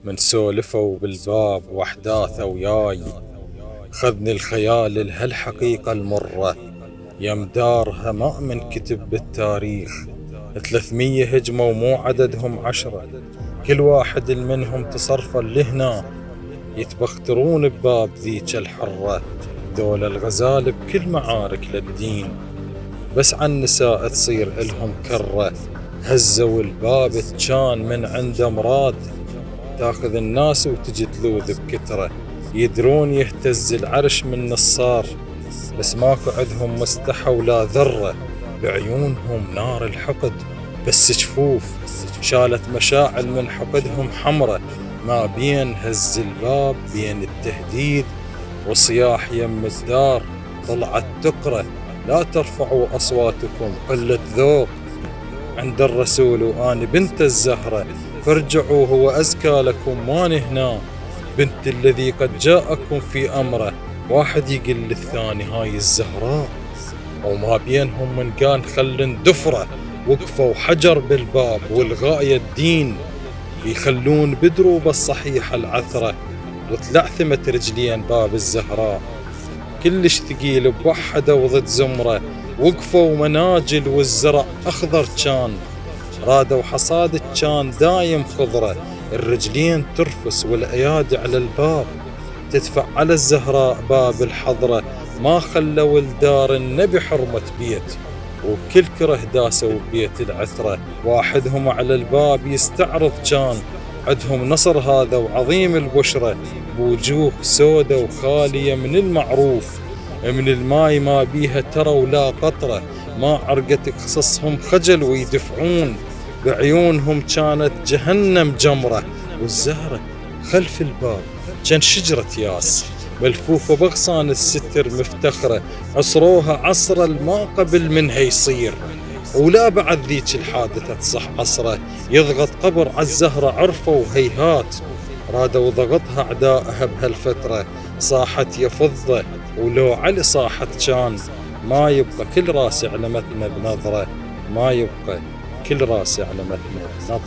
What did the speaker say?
من سولفوا بالباب واحداثه وياي، خذني الخيال لهالحقيقة المرة، يمدارها ما من كتب بالتاريخ. 300 هجموا مو عددهم 10، كل واحد منهم تصرفا لهنا، يتبخترون بباب ذيك الحرة. ذول الغزال بكل معارك للدين، بس عن نساء تصير إلهم كرة. هزوا الباب كان من عنده مراد، تاخذ الناس وتجي تلوذ بكترة. يدرون يهتز العرش من نصار، بس ماكو عدهم مستحى ولا ذرة. بعيونهم نار الحقد، بس جفوف شالت مشاعل من حقدهم حمرة. ما بين هز الباب بين التهديد وصياح يم الدار، طلعت تقرأ لا ترفعوا أصواتكم قلة ذوق عند الرسول وأنا بنت الزهرة. فارجعوا هو أزكى لكم وأنا هنا، بنت الذي قد جاءكم في أمره. واحد يقل للثاني هاي الزهراء، وما بينهم من كان خل دفرة. وقفوا حجر بالباب والغاية الدين، يخلون بدروب الصحيحة العثرة. وتلعثمت رجلين باب الزهراء كلش ثقيل بوحدة وضد زمرة. وقفوا مناجل والزرع أخضر كان، رادوا حصاد كان دايم خضرة. الرجلين ترفس والأيادي على الباب، تدفع على الزهراء باب الحضرة. ما خلوا الدار النبي حرمة بيت، وبكل كره داسوا بيت العثرة. واحدهم على الباب يستعرض كان، عدهم نصر هذا وعظيم البشرة. بوجوه سودة وخالية من المعروف، من الماي ما بيها ترى ولا قطرة. ما عرقت قصصهم خجل ويدفعون، بعيونهم كانت جهنم جمرة. والزهرة خلف الباب كان شجرة ياس، ملفوفة بغصان الستر مفتخرة. عصروها عصر الما قبل منها يصير، ولا بعد ذيك الحادثة تصح عصره. يضغط قبر عالزهرة عرفوا هيهات، رادوا ضغطها أعدائها بهالفترة. صاحت يا فضة ولو علي صاحت كان، ما يبقى كل راس علمتنا بنظرة. ما يبقى كل راس علمتنا بنظرة.